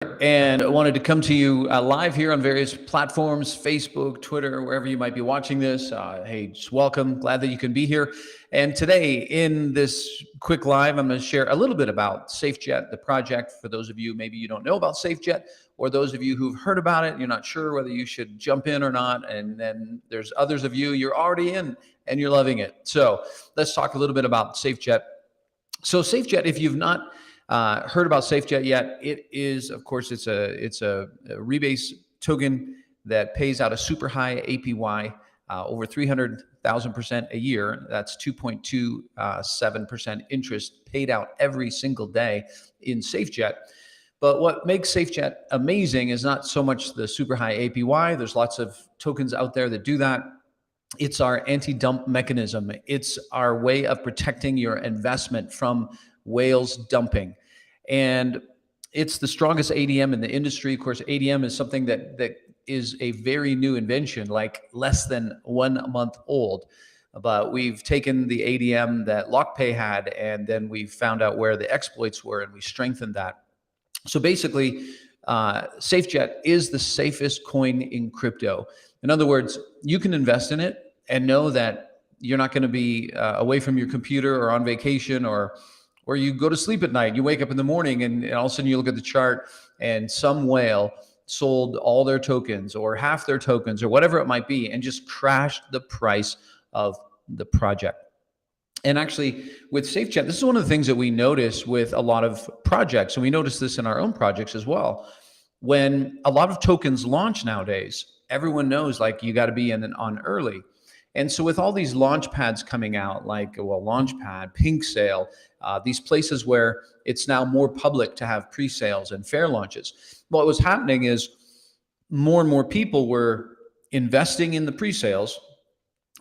And I wanted to come to you live here on various platforms, Facebook, Twitter, wherever you might be watching this. Hey, just welcome. Glad that you can be here. And today in this quick live, I'm going to share a little bit about SafeJet, the project, for those of you maybe you don't know about SafeJet, or those of you who've heard about it, you're not sure whether you should jump in or not. And then there's others of you, you're already in and you're loving it. So let's talk a little bit about SafeJet. So SafeJet, if you've not heard about SafeJet yet, it is, of course, it's a rebase token that pays out a super high APY, over 300,000% a year. That's 2.27% interest paid out every single day in SafeJet. But what makes SafeJet amazing is not so much the super high APY. There's lots of tokens out there that do that. It's our anti-dump mechanism. It's our way of protecting your investment from whales dumping. And it's the strongest ADM in the industry. Of course, ADM is something that is a very new invention, like less than 1 month old. But we've taken the ADM that LockPay had, and then we found out where the exploits were, and we strengthened that. So basically, SafeJet is the safest coin in crypto. In other words, you can invest in it and know that you're not going to be away from your computer or on vacation, or you go to sleep at night. You wake up in the morning and all of a sudden you look at the chart and some whale sold all their tokens or half their tokens or whatever it might be and just crashed the price of the project. And actually with SafeJet, this is one of the things that we notice with a lot of projects, and we notice this in our own projects as well. When a lot of tokens launch nowadays, everyone knows like you got to be on early. And so with all these launch pads coming out, like, well, Launchpad, Pink Sale, these places where it's now more public to have pre-sales and fair launches, what was happening is more and more people were investing in the pre-sales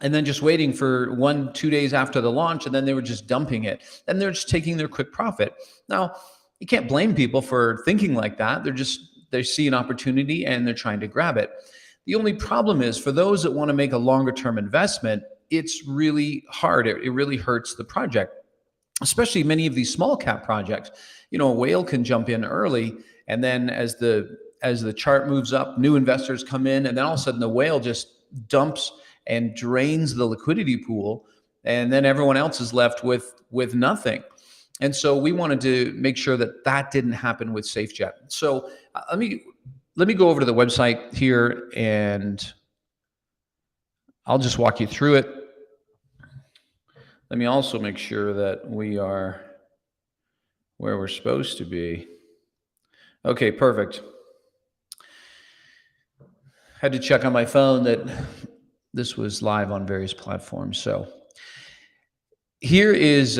and then just waiting for 1-2 days after the launch, and then they were just dumping it. And they're just taking their quick profit. Now, you can't blame people for thinking like that. They see an opportunity and they're trying to grab it. The only problem is for those that want to make a longer term investment, it's really hard. It really hurts the project, especially many of these small cap projects. You know, a whale can jump in early, and then as the chart moves up, new investors come in, and then all of a sudden the whale just dumps and drains the liquidity pool, and then everyone else is left with nothing. And so we wanted to make sure that didn't happen with SafeJet. So let me go over to the website here, and I'll just walk you through it. Let me also make sure that we are where we're supposed to be. Okay, perfect. Had to check on my phone that this was live on various platforms. So here's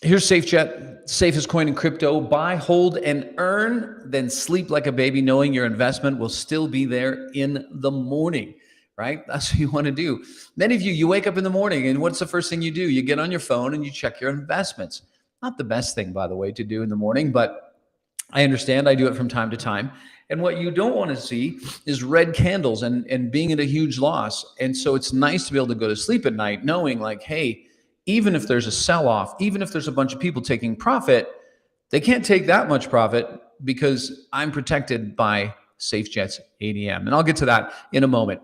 SafeJet, safest coin in crypto. Buy, hold, and earn, then sleep like a baby, knowing your investment will still be there in the morning, right? That's what you want to do. Many of you wake up in the morning, and what's the first thing you do? You get on your phone and you check your investments. Not the best thing, by the way, to do in the morning, but I understand. I do it from time to time. And what you don't want to see is red candles and being at a huge loss. And so it's nice to be able to go to sleep at night knowing like, hey, even if there's a sell-off, even if there's a bunch of people taking profit, they can't take that much profit because I'm protected by SafeJet's ADM. And I'll get to that in a moment.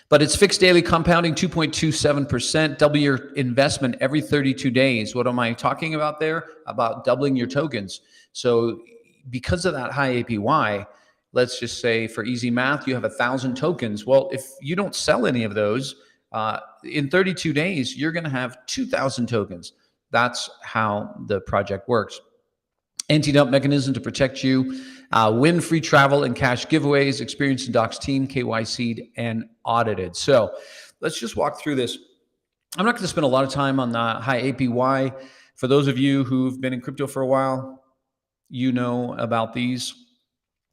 But it's fixed daily compounding, 2.27%, double your investment every 32 days. What am I talking about there? About doubling your tokens. So because of that high APY, let's just say for easy math, you have 1,000 tokens. Well, if you don't sell any of those, in 32 days, you're going to have 2,000 tokens. That's how the project works. Anti-dump mechanism to protect you. Win free travel and cash giveaways. Experienced in Doc's team, KYC'd and audited. So let's just walk through this. I'm not going to spend a lot of time on the high APY. For those of you who've been in crypto for a while, you know about these.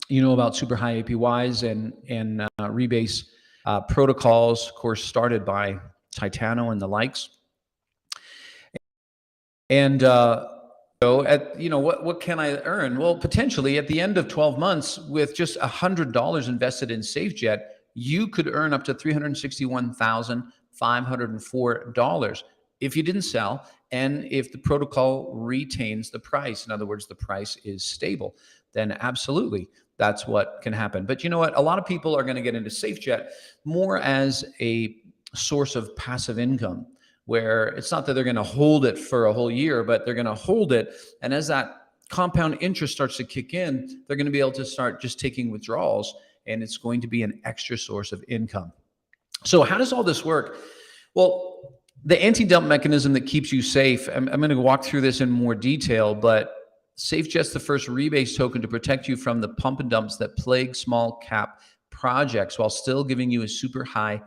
You know about super high APYs and rebase protocols, of course, started by Titano and the likes. And what can I earn? Well, potentially at the end of 12 months, with just $100 invested in SafeJet, you could earn up to $361,504 if you didn't sell and if the protocol retains the price, in other words, the price is stable, then absolutely that's what can happen. But you know what? A lot of people are going to get into SafeJet more as a source of passive income, where it's not that they're going to hold it for a whole year, but they're going to hold it. And as that compound interest starts to kick in, they're going to be able to start just taking withdrawals, and it's going to be an extra source of income. So how does all this work? Well, the anti-dump mechanism that keeps you safe, I'm going to walk through this in more detail, but SafeJet's the first rebase token to protect you from the pump and dumps that plague small cap projects while still giving you a super high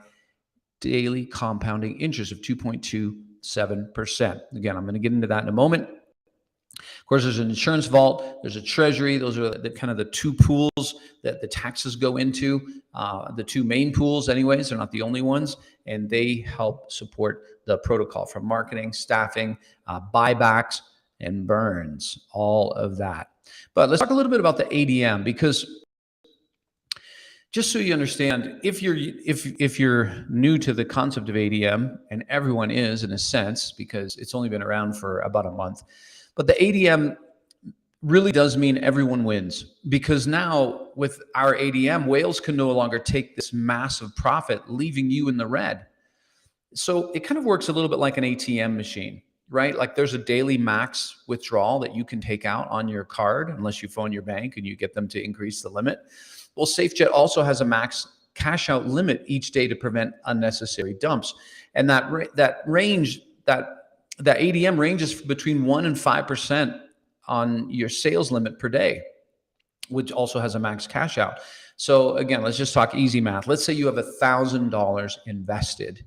daily compounding interest of 2.27%. Again, I'm going to get into that in a moment. Of course, there's an insurance vault, there's a treasury. Those are the kind of the two pools that the taxes go into, the two main pools anyways. They're not the only ones, and they help support the protocol from marketing, staffing, buybacks, and burns, all of that. But let's talk a little bit about the ADM, because just so you understand, if you're new to the concept of ADM, and everyone is in a sense, because it's only been around for about a month, but the ADM really does mean everyone wins, because now with our ADM, whales can no longer take this massive profit, leaving you in the red. So it kind of works a little bit like an ATM machine, right? Like there's a daily max withdrawal that you can take out on your card, unless you phone your bank and you get them to increase the limit. Well, SafeJet also has a max cash out limit each day to prevent unnecessary dumps. And that ADM ranges between 1% and 5% on your sales limit per day, which also has a max cash out. So again, let's just talk easy math. Let's say you have $1,000 invested,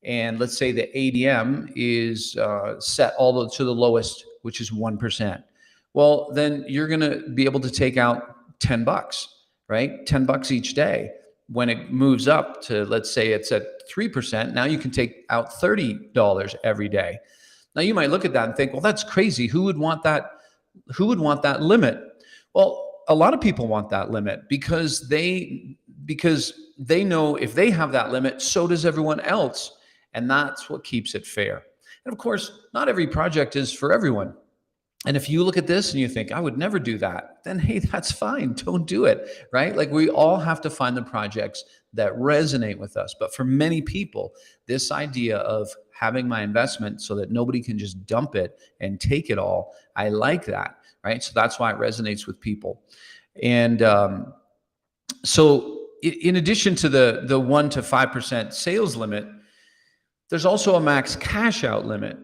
and let's say the ADM is set all to the lowest, which is 1%. Well, then you're going to be able to take out $10, right? $10 each day. When it moves up to, let's say it's at 3%, now you can take out $30 every day. Now you might look at that and think, well, that's crazy. Who would want that? Who would want that limit? Well, a lot of people want that limit because they know if they have that limit, so does everyone else. And that's what keeps it fair. And of course, not every project is for everyone. And if you look at this and you think, I would never do that, then hey, that's fine. Don't do it, right? Like we all have to find the projects that resonate with us. But for many people, this idea of having my investment so that nobody can just dump it and take it all, I like that, right? So that's why it resonates with people. And so in addition to the 1 to 5% sales limit, there's also a max cash out limit.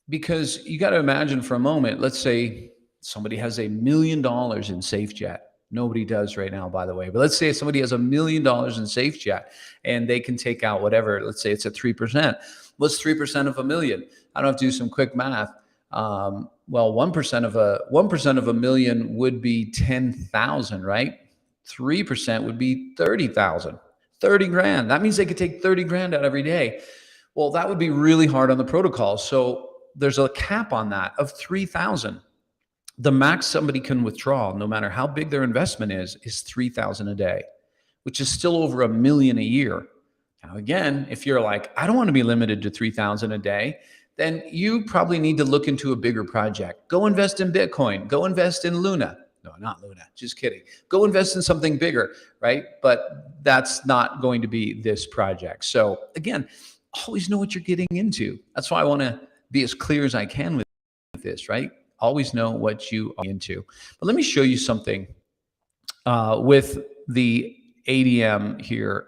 Because you got to imagine for a moment, let's say somebody has $1 million in SafeJet. Nobody does right now, by the way. But let's say somebody has $1 million in SafeJet and they can take out whatever. Let's say it's at 3%. What's 3% of $1 million? I don't have to do some quick math. Well, 1% of $1 million would be 10,000, right? 3% would be 30,000. 30 grand. That means they could take 30 grand out every day. Well, that would be really hard on the protocol. So there's a cap on that of 3,000. The max somebody can withdraw, no matter how big their investment is 3,000 a day, which is still over $1 million a year. Now, again, if you're like, I don't want to be limited to 3,000 a day, then you probably need to look into a bigger project. Go invest in Bitcoin. Go invest in Luna. No, not Luna. Just kidding. Go invest in something bigger, right? But that's not going to be this project. So again, always know what you're getting into. That's why I want to be as clear as I can with this, right? Always know what you are into. But let me show you something with the ADM here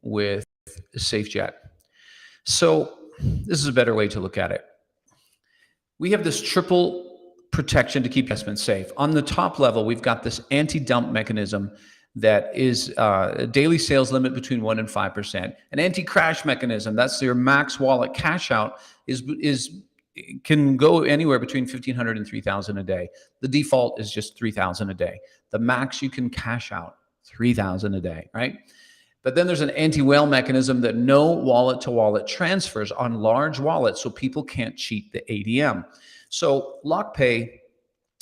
with SafeJet. So this is a better way to look at it. We have this triple protection to keep investments safe. On the top level, we've got this anti-dump mechanism that is a daily sales limit between 1% and 5%. An anti-crash mechanism, that's your max wallet cash out, can go anywhere between 1,500 and 3,000 a day. The default is just 3,000 a day. The max you can cash out, 3,000 a day, right? But then there's an anti-whale mechanism that no wallet-to-wallet transfers on large wallets, so people can't cheat the ADM. So LockPay,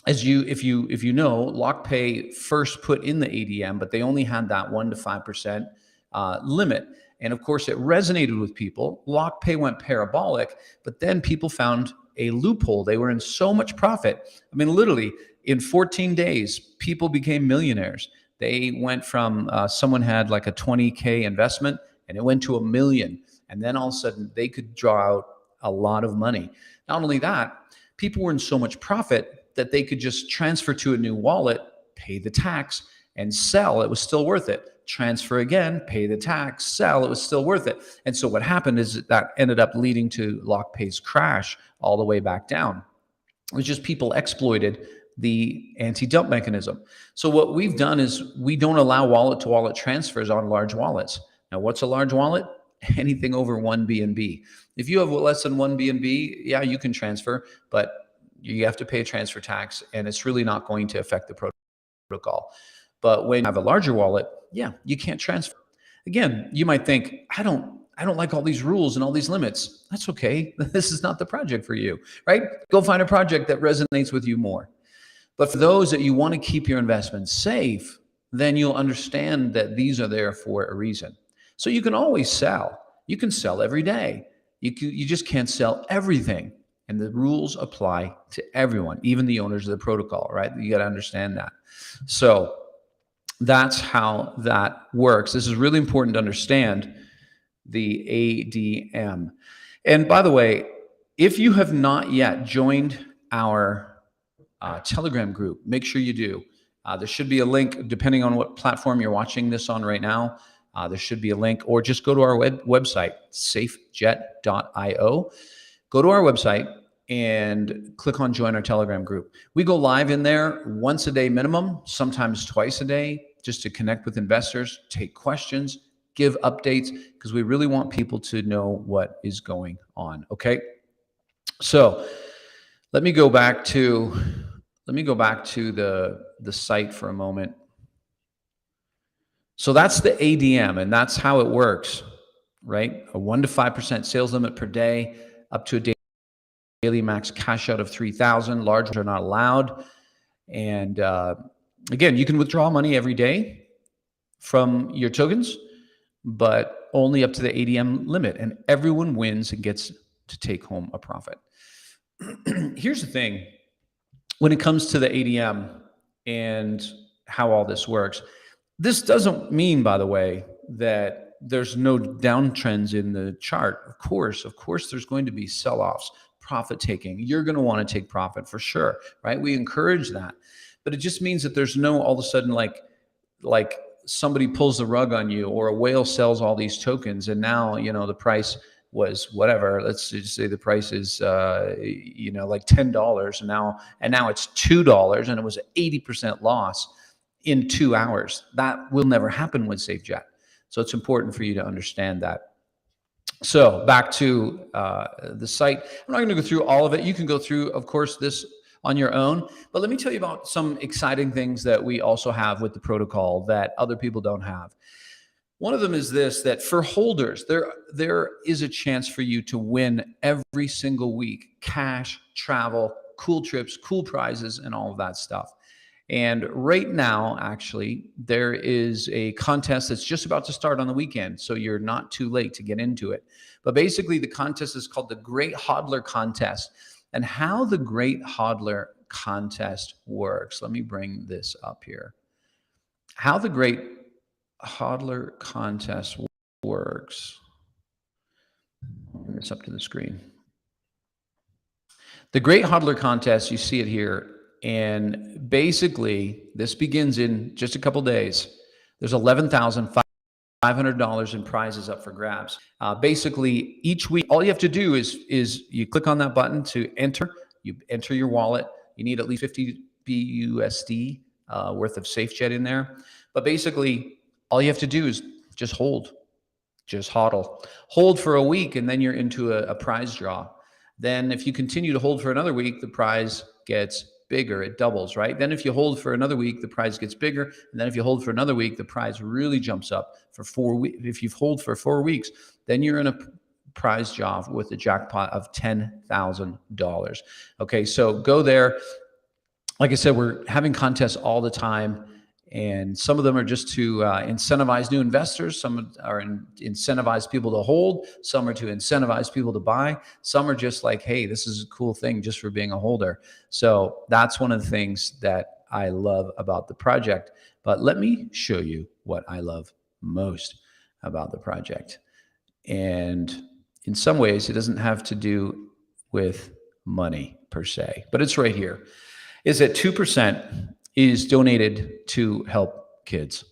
if you know, LockPay first put in the ADM, but they only had that 1 to 5% limit. And of course, it resonated with people. LockPay went parabolic, but then people found a loophole. They were in so much profit. I mean, literally in 14 days, people became millionaires. They went from someone had like a 20K investment and it went to $1 million. And then all of a sudden they could draw out a lot of money. Not only that, people were in so much profit that they could just transfer to a new wallet, pay the tax, and sell. It was still worth it. Transfer again, pay the tax, sell. It was still worth it. And so what happened is that ended up leading to LockPay's crash all the way back down. It was just people exploited the anti-dump mechanism. So what we've done is we don't allow wallet-to-wallet transfers on large wallets. Now, what's a large wallet? Anything over 1 BNB. If you have less than 1 BNB, yeah, you can transfer, but you have to pay a transfer tax, and it's really not going to affect the protocol. But when you have a larger wallet, yeah, you can't transfer. Again, you might think, I don't like all these rules and all these limits. That's okay. This is not the project for you, right? Go find a project that resonates with you more. But for those that you want to keep your investments safe, then you'll understand that these are there for a reason. So you can always sell. You can sell every day. You just can't sell everything. And the rules apply to everyone, even the owners of the protocol, right? You got to understand that. So that's how that works. This is really important to understand, the ADM. And by the way, if you have not yet joined our Telegram group, make sure you do. There should be a link, depending on what platform you're watching this on right now. There should be a link, or just go to our website, SafeJet.io. Go to our website and click on join our Telegram group. We go live in there once a day minimum, sometimes twice a day, just to connect with investors, take questions, give updates, because we really want people to know what is going on. Okay. So let me go back to the site for a moment. So that's the ADM, and that's how it works, right? A 1 to 5% sales limit per day, up to a daily max cash out of 3,000. Large are not allowed. And again, you can withdraw money every day from your tokens, but only up to the ADM limit, and everyone wins and gets to take home a profit. Here's the thing. When it comes to the ADM and how all this works, this doesn't mean, by the way, that there's no downtrends in the chart. Of course, there's going to be sell-offs, profit taking. You're going to want to take profit for sure, right? We encourage that. But it just means that there's no all of a sudden like somebody pulls the rug on you, or a whale sells all these tokens, and now, you know, the price was whatever. Let's just say the price is like $10, and now it's $2, and it was an 80% loss in 2 hours. That will never happen with SafeJet. So it's important for you to understand that. So back to the site. I'm not going to go through all of it. You can go through, of course, this on your own. But let me tell you about some exciting things that we also have with the protocol that other people don't have. One of them is this, that for holders, there is a chance for you to win every single week: cash, travel, cool trips, cool prizes, and all of that stuff. And right now, actually, there is a contest that's just about to start on the weekend, so you're not too late to get into it. But basically, the contest is called the Great Hodler Contest. And how the Great Hodler Contest works, let me bring this up here. How the Great Hodler Contest works. Bring this up to the screen. The Great Hodler Contest, you see it here. And basically, this begins in just a couple days. There's $11,500 in prizes up for grabs. Basically, each week, all you have to do is you click on that button to enter. You enter your wallet. You need at least 50 BUSD worth of SafeJet in there. But basically, all you have to do is just hold. Just hodl. Hold for a week, and then you're into a prize draw. Then if you continue to hold for another week, the prize gets bigger. It doubles, right? Then if you hold for another week, the prize gets bigger. And then if you hold for another week, the prize really jumps up for 4 weeks. If you've hold for 4 weeks, then you're in a prize job with a jackpot of $10,000. Okay, so go there. Like I said, we're having contests all the time. And some of them are just to incentivize new investors. Some are incentivize people to hold. Some are to incentivize people to buy. Some are just like, hey, this is a cool thing just for being a holder. So that's one of the things that I love about the project. But let me show you what I love most about the project. And in some ways, it doesn't have to do with money per se, but it's right here. Is that 2% is donated to help kids.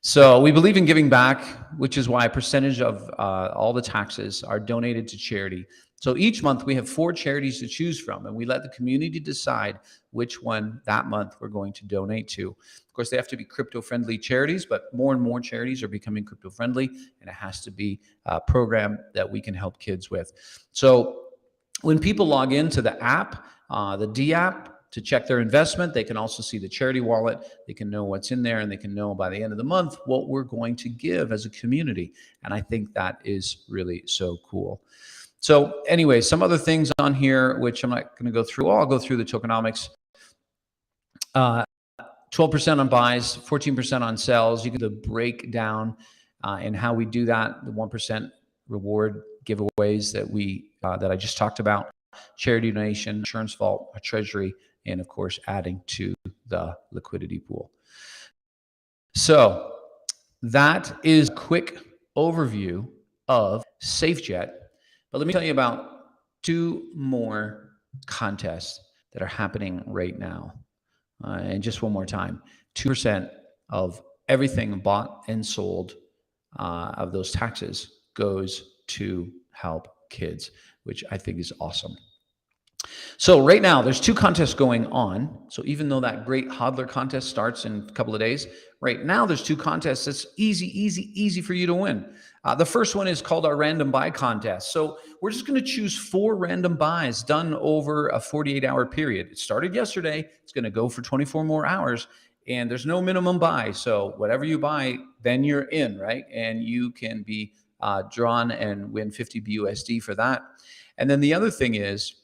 So we believe in giving back, which is why a percentage of all the taxes are donated to charity. So each month we have 4 charities to choose from, and we let the community decide which one that month we're going to donate to. Of course, they have to be crypto-friendly charities, but more and more charities are becoming crypto-friendly, and it has to be a program that we can help kids with. So when people log into the app, the D app, to check their investment, they can also see the charity wallet. They can know what's in there, and they can know by the end of the month what we're going to give as a community. And I think that is really so cool. So anyway, some other things on here, which I'm not going to go through. I'll go through the tokenomics. 12% on buys, 14% on sells. You get the breakdown and how we do that, the 1% reward giveaways that I just talked about, charity donation, insurance vault, a treasury, and of course, adding to the liquidity pool. So that is a quick overview of SafeJet. But let me tell you about 2 more contests that are happening right now. And just one more time, 2% of everything bought and sold of those taxes goes to help kids, which I think is awesome. So right now, there's 2 contests going on. So even though that great hodler contest starts in a couple of days, right now there's 2 contests that's easy for you to win. The first one is called our random buy contest. So we're just going to choose 4 random buys done over a 48-hour period. It started yesterday. It's going to go for 24 more hours. And there's no minimum buy. So whatever you buy, then you're in, right? And you can be drawn and win 50 BUSD for that. And then the other thing is,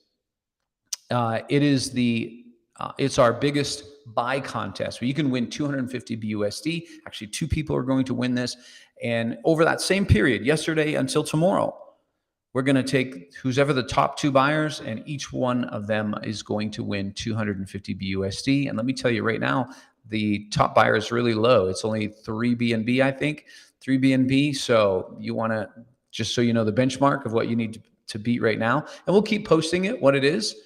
it's our biggest buy contest where you can win 250 BUSD. Actually, 2 people are going to win this. And over that same period, yesterday until tomorrow, we're going to take who's ever the top 2 buyers, and each one of them is going to win 250 BUSD. And let me tell you right now, the top buyer is really low. It's only 3 BNB, I think, 3 BNB. So you want to, just so you know, the benchmark of what you need to beat right now. And we'll keep posting it, what it is.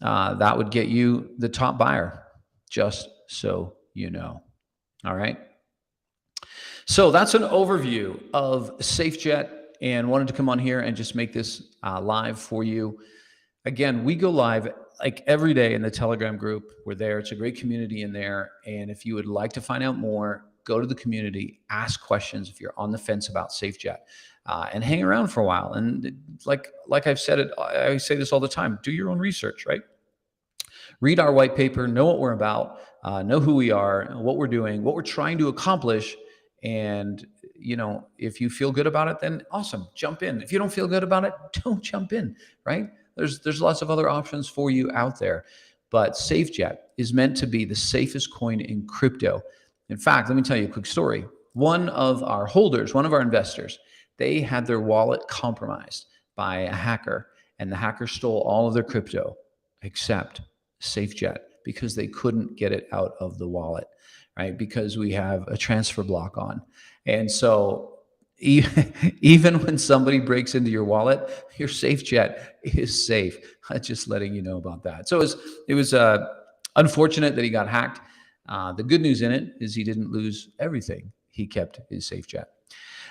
That would get you the top buyer, just so you know. All right. So that's an overview of SafeJet, and wanted to come on here and just make this live for you. Again, we go live like every day in the Telegram group. We're there. It's a great community in there. And if you would like to find out more, go to the community, ask questions if you're on the fence about SafeJet, and hang around for a while. And like I've said it, I say this all the time, do your own research, right? Read our white paper, know what we're about, know who we are, what we're doing, what we're trying to accomplish. And, you know, if you feel good about it, then awesome, jump in. If you don't feel good about it, don't jump in, right? There's lots of other options for you out there. But SafeJet is meant to be the safest coin in crypto. In fact, let me tell you a quick story. One of our holders, one of our investors, they had their wallet compromised by a hacker, and the hacker stole all of their crypto except SafeJet, because they couldn't get it out of the wallet, right? Because we have a transfer block on. And so even when somebody breaks into your wallet, your SafeJet is safe. Just letting you know about that. So it was unfortunate that he got hacked. The good news in it is he didn't lose everything. He kept his SafeJet.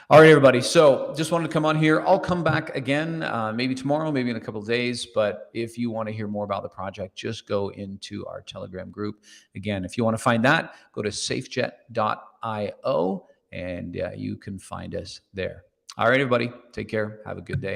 All right, everybody. So just wanted to come on here. I'll come back again, maybe tomorrow, maybe in a couple of days. But if you want to hear more about the project, just go into our Telegram group. Again, if you want to find that, go to SafeJet.io, and you can find us there. All right, everybody. Take care. Have a good day.